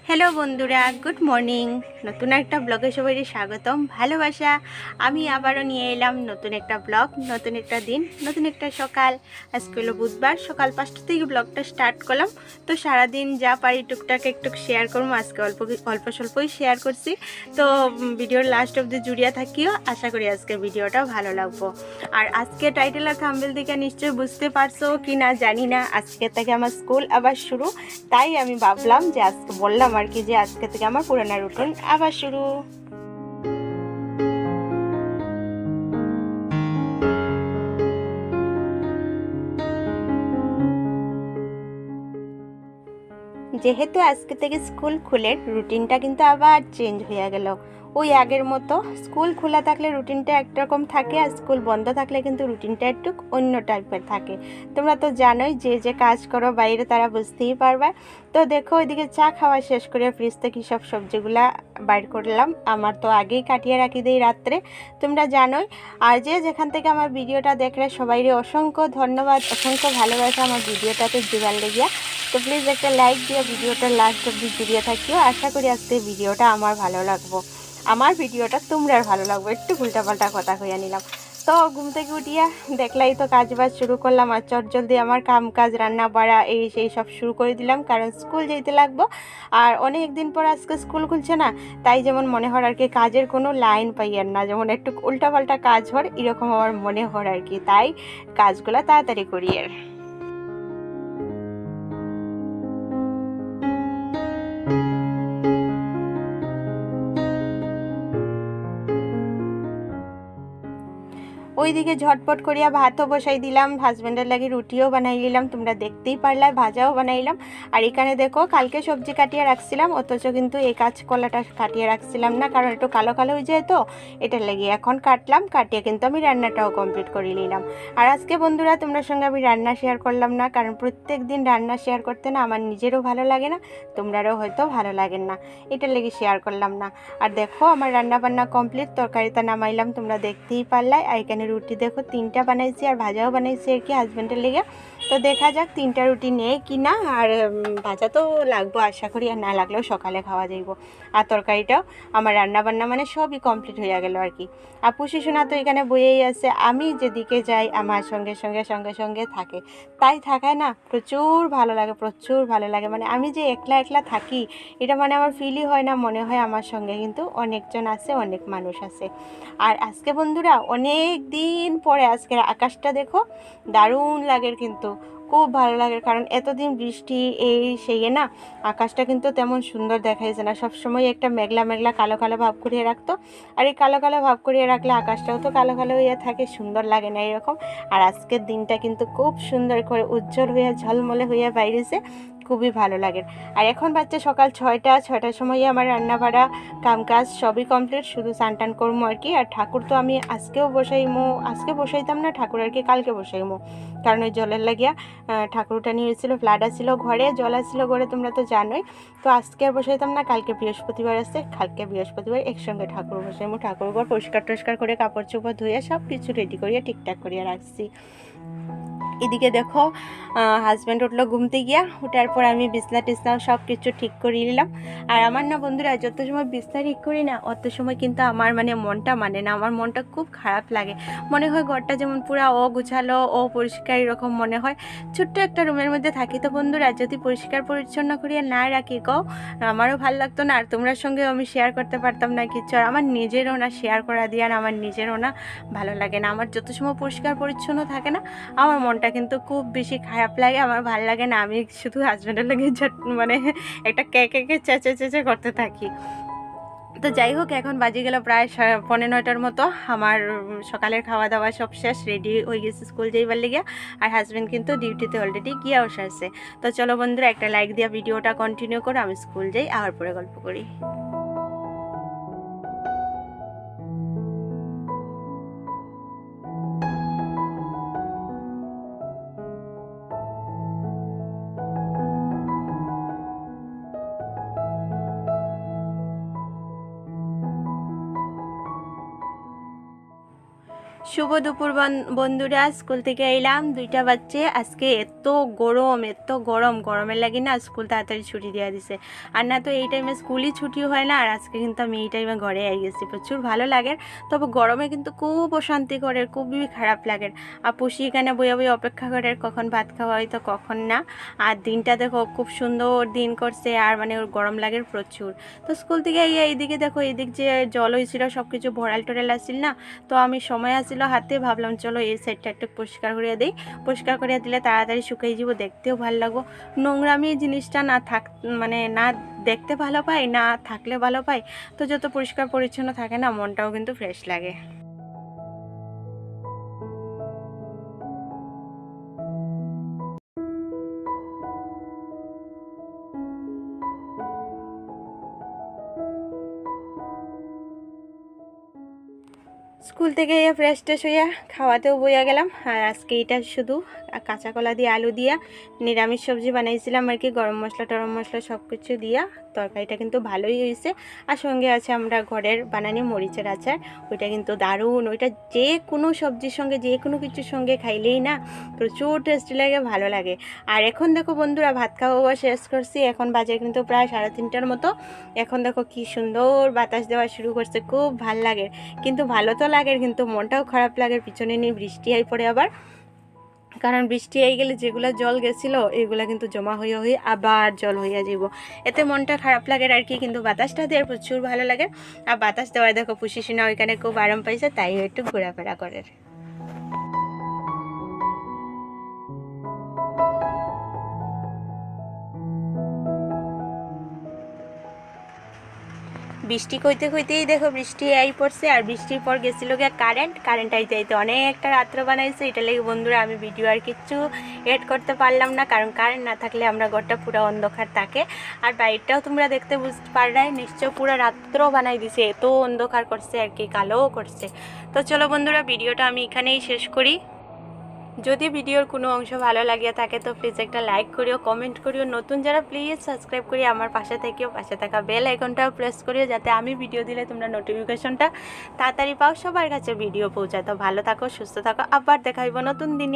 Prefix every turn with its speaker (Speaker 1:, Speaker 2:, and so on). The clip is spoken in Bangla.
Speaker 1: হ্যালো বন্ধুরা, গুড মর্নিং। নতুন একটা ব্লগে সবাইকে স্বাগতম, ভালোবাসা। আমি আবারও নিয়ে এলাম নতুন একটা ব্লগ, নতুন একটা দিন, নতুন একটা সকাল। আজকে হলো বুধবার, সকাল 5টা থেকে ব্লগটা স্টার্ট করলাম। তো সারাদিন যা পারি টুকটাক একটু শেয়ার করবো। আজকে অল্প স্বল্পই শেয়ার করছি। তো ভিডিওর লাস্ট অব্দি জুড়িয়া থাকিও, আশা করি আজকের ভিডিওটা ভালো লাগবো। আর আজকে টাইটেল আর থাম্বনেল থেকে নিশ্চয়ই বুঝতে পারছো কি না জানি না, আজকে থেকে আমার স্কুল আবার শুরু। তাই আমি ভাবলাম যে আজকে বললাম আর কি যে আজকে থেকে আমার পুরানো রুটিন আবার শুরু। যেহেতু আজকে থেকে স্কুল খুলে রুটিনটা কিন্তু আবার চেঞ্জ হয়ে গেল। ওই আগের মতো স্কুল খোলা থাকলে রুটিনটা একরকম থাকে, আর স্কুল বন্ধ থাকলে কিন্তু রুটিনটা একটু অন্য টাইপের থাকে। তোমরা তো জানোই, যে যে কাজ করো বাইরে তারা বুঝতেই পারবে। তো দেখো, ওইদিকে চা খাওয়া শেষ করে ফ্রিজ থেকে সব সবজিগুলা বাইর করলাম। আমার তো আগেই কাটিয়ে রাখি দিই রাত্রে, তোমরা জানোই। আর যে যেখান থেকে আমার ভিডিওটা দেখলে সবাইরে অসংখ্য ধন্যবাদ, অসংখ্য ভালোবাসা আমার ভিডিওটাতে দিবার লেগিয়া। তো প্লিজ একটা লাইক দিয়ে ভিডিওটা লাস্ট অব্দি জুড়িয়ে থাকিও। আশা করি আজকে ভিডিওটা আমার ভালো লাগবো, আমার ভিডিওটা তোমরা ভালো লাগবে। একটু উল্টাপাল্টা কথা কইয়া নিলাম। তো ঘুম থেকে উঠিয়া দেখলাই তো কাজ বাজ শুরু করলাম, আর জলদি আমার কাম কাজ রান্না বাড়া এই সেই সব শুরু করে দিলাম, কারণ স্কুল যেতে লাগবো। আর অনেক দিন পর আজকে স্কুল খুলছে না, তাই যেমন মনে হয় আর কি কাজের কোনো লাইন পাইয়ার না, যেমন একটু উল্টাপাল্টা কাজ হয় এরকম আমার মনে হয় আর কি। তাই কাজগুলা তাড়াতাড়ি করি আর। ওইদিকে ঝটপট করিয়া ভাতও বসাই দিলাম, হাজব্যান্ডের লাগে রুটিও বানাই নিলাম, তোমরা দেখতেই পারলে, ভাজাও বানাইলাম। আর এখানে দেখো, কালকে সবজি কাটিয়ে রাখছিলাম, অথচ কিন্তু এই কাঁচকলাটা কাটিয়ে রাখছিলাম না, কারণ একটু কালো কালো হয়ে যায় তো, এটার লেগে এখন কাটলাম। কাটিয়ে কিন্তু আমি রান্নাটাও কমপ্লিট করে নিলাম। আর আজকে বন্ধুরা তোমার সঙ্গে আমি রান্না শেয়ার করলাম না, কারণ প্রত্যেক দিন রান্না শেয়ার করতে না আমার নিজেরও ভালো লাগে না, তোমরারও হয়তো ভালো লাগে না, এটার লেগে শেয়ার করলাম না। আর দেখো, আমার রান্না বান্না কমপ্লিট, তরকারিটা নামাইলাম, তোমরা দেখতেই পারলে। আর এখানে রুটি দেখো 3টা বানাইছি, আর ভাজাও বানাইছি আর কি হাজব্যান্ডের লেগে। তো দেখা যাক 3টা রুটি নেই কি না। আর ভাজা তো লাগবো আশা করি, আর না লাগলেও সকালে খাওয়া যাইব। আর তরকারিটাও আমার রান্না বান্না মানে সবই কমপ্লিট হয়ে গেল আর কি। আর পুষি সোনা তো এখানে বইয়েই আছে, আমি যেদিকে যাই আমার সঙ্গে সঙ্গে সঙ্গে সঙ্গে থাকে। তাই থাকায় না প্রচুর ভালো লাগে, প্রচুর ভালো লাগে। মানে আমি যে একলা একলা থাকি এটা মানে আমার ফিলই হয় না, মনে হয় আমার সঙ্গে কিন্তু অনেকজন আছে, অনেক মানুষ আছে। আর আজকে বন্ধুরা অনেক দিন পরে আজকের আকাশটা দেখো, দারুণ লাগে কিন্তু, খুব ভালো লাগে। কারণ এতদিন বৃষ্টি এই সেই না, আকাশটা কিন্তু তেমন সুন্দর দেখাইছে না, সবসময় একটা মেঘলা মেঘলা কালো কালো ভাব করিয়ে রাখতো। আর এই কালো কালো ভাব করিয়ে রাখলে আকাশটাও তো কালো কালো হয়ে থাকে, সুন্দর লাগে না এরকম। আর আজকের দিনটা কিন্তু খুব সুন্দর করে উজ্জ্বল হয়ে ঝলমলে হয়ে বাইরেছে, খুবই ভালো লাগে। আর এখন বাচ্চা সকাল 6টার সময় আমার রান্না বাড়া কাম কাজ সবই কমপ্লিট, শুধু স্নান টান করবো আর কি। আর ঠাকুর তো আমি আজকেও বসাইমো, আজকে বসাইতাম না ঠাকুর আর কি, কালকে বসাইমো, কারণ ওই জলের লাগিয়া ঠাকুরটা নিয়ে এসেছিলো, ফ্ল্যাট আসছিল ঘরে, জল আসছিল ঘরে, তোমরা তো জানোই। তো আজকে আর বসাইতাম না, কালকে বৃহস্পতিবার আছে, কালকে বৃহস্পতিবার একসঙ্গে ঠাকুর বসাইমো। ঠাকুর ঘর পরিষ্কার টরিষ্কার করে কাপড় চোপড় ধুয়ে সব কিছু রেডি করিয়া ঠিকঠাক করিয়া রাখছি। এদিকে দেখো, হাজব্যান্ড উঠলো ঘুমতে গিয়া, ওঠার পর আমি বিছনা টিছনা সব কিছু ঠিক করে নিলাম। আর আমার না বন্ধুরা, যত সময় বিছনা ঠিক করি না অত সময় কিন্তু আমার মানে মনটা মানে না, আমার মনটা খুব খারাপ লাগে। মনে হয় ঘরটা যেমন পুরা অগুছালো অপরিষ্কার এরকম মনে হয়। ছোট্ট একটা রুমের মধ্যে থাকি তো বন্ধুরা, যদি পরিষ্কার পরিচ্ছন্ন করিয়া না রাখি গো, আমারও ভালো লাগতো না, আর তোমরা সঙ্গেও আমি শেয়ার করতে পারতাম না কিছু। আর আমার নিজেরও না শেয়ার করা দিয়ে, আর আমার নিজেরও না ভালো লাগে না। আমার যত সময় পরিষ্কার পরিচ্ছন্ন থাকে না, আমার মনটা কিন্তু খুব বেশি খারাপ লাগে, আমার ভালো লাগে না। আমি শুধু হাজব্যান্ডের লাগে মানে একটা কে চেঁচে চেঁচে করতে থাকি। তো যাই হোক, এখন বাজে গেল প্রায় 9:15 মতো। আমার সকালের খাওয়া দাওয়া সব শেষ, রেডি হয়ে গেছে স্কুল যাইবার লেগে। আর হাজব্যান্ড কিন্তু ডিউটিতে অলরেডি গিয়ে বসে। তো চলো বন্ধুরা, একটা লাইক দিয়ে ভিডিওটা কন্টিনিউ করো, আমি স্কুল যাই, আবার পরে গল্প করি। শুভ দুপুর বন্ধুরা, স্কুল থেকে এলাম 2টা বাজছে। আজকে এত গরম, গরমের লাগে না স্কুল তাড়াতাড়ি ছুটি দেওয়া দিছে। আর না তো এই টাইমে স্কুলই ছুটি হয় না। আর আজকে কিন্তু আমি এই টাইমে ঘরে আই গেছি, প্রচুর ভালো লাগে। তবে গরমে কিন্তু খুব অশান্তি করে, খুবই খারাপ লাগে। আর পুষি এখানে বইয়া অপেক্ষা করে কখন ভাত খাওয়া হয় তো কখন না। আর দিনটা দেখো খুব সুন্দর দিন করছে, আর মানে ওর গরম লাগে প্রচুর। তো স্কুল থেকে এইদিকে দেখো, এইদিক যে জল হয়েছিল সব কিছু ভরাল টরাল আসছিল না, তো আমি সময় আসছিল হাতে, ভাবলাম চলো এই সাইডটা একটু পরিষ্কার করিয়ে দিই। পরিষ্কার করিয়ে দিলে তাড়াতাড়ি শুকিয়ে যাব, দেখতেও ভালো লাগবো। নোংরামি জিনিসটা না থাক, মানে না দেখতে ভালো পাই, না থাকলে ভালো পাই। তো যত পরিষ্কার পরিচ্ছন্ন থাকে না, মনটাও কিন্তু ফ্রেশ লাগে। স্কুল থেকে ফ্রেশ ট্রেশ হইয়া খাওয়াতেও বইয়া গেলাম। আর আজকে এটা শুধু কাঁচা কলা দিয়ে আলু দিয়া নিরামিষ সবজি বানাইছিলাম আর কি, গরম মশলা টরম মশলা সব কিছু দিয়া। তরকারিটা কিন্তু ভালোই হয়েছে। আর সঙ্গে আছে আমরা ঘরের বানানি মরিচের আচার, ওইটা কিন্তু দারুণ। ওইটা যে কোনো সবজির সঙ্গে, যে কোনো কিছুর সঙ্গে খাইলেই না প্রচুর টেস্টি লাগে, ভালো লাগে। আর এখন দেখো বন্ধুরা, ভাত খাওয়া শেষ করছি, এখন বাজে কিন্তু প্রায় 3:30টার মতো। এখন দেখো কি সুন্দর বাতাস দেওয়া শুরু করছে, খুব ভাল লাগে। কিন্তু ভালো তো লাগে, কিন্তু মনটাও খারাপ লাগে, পিছনে নিয়ে বৃষ্টি আই পড়ে আবার। কারণ বৃষ্টি হয়ে গেলে যেগুলো জল গেছিলো এগুলো কিন্তু জমা হয়ে আবার জল হইয়া যাব, এতে মনটা খারাপ লাগে আর কি। কিন্তু বাতাসটা দেওয়ার প্রচুর ভালো লাগে। আর বাতাস দেওয়ায় দেখো পুষি সিনা ওইখানে খুব আরাম পাইছে, তাই একটু ঘোরাফেরা করে। বৃষ্টি কইতেই দেখো বৃষ্টি আই পড়ছে। আর বৃষ্টির পর গেছিলো গিয়ে কারেন্ট আইতে অনেকটা রাত্র বানাইছে। এটা লেগে বন্ধুরা আমি ভিডিও আর কিচ্ছু এড করতে পারলাম না, কারণ কারেন্ট না থাকলে আমরা ঘরটা পুরো অন্ধকার থাকে। আর বাইরটাও তোমরা দেখতে বুঝতে পারলাই নিশ্চয়, পুরো রাত্র বানাই দিছে, এত অন্ধকার করছে আর কি, কালোও করছে। তো চলো বন্ধুরা, ভিডিওটা আমি এখানেই শেষ করি। যদি ভিডিওর কোনো অংশ ভালো লাগিয়া থাকে তো প্লিজ একটা লাইক করিও, কমেন্ট করিও। নতুন যারা প্লিজ সাবস্ক্রাইব করি আমার পাশে থেকেও, পাশে থাকা বেল আইকনটাও প্রেস করিও, যাতে আমি ভিডিও দিলে তোমরা নোটিফিকেশনটা তাড়াতাড়ি পাও, সবার কাছে ভিডিও পৌঁছায়। তো ভালো থাকো, সুস্থ থাকো, আবার দেখা হইব নতুন দিনে।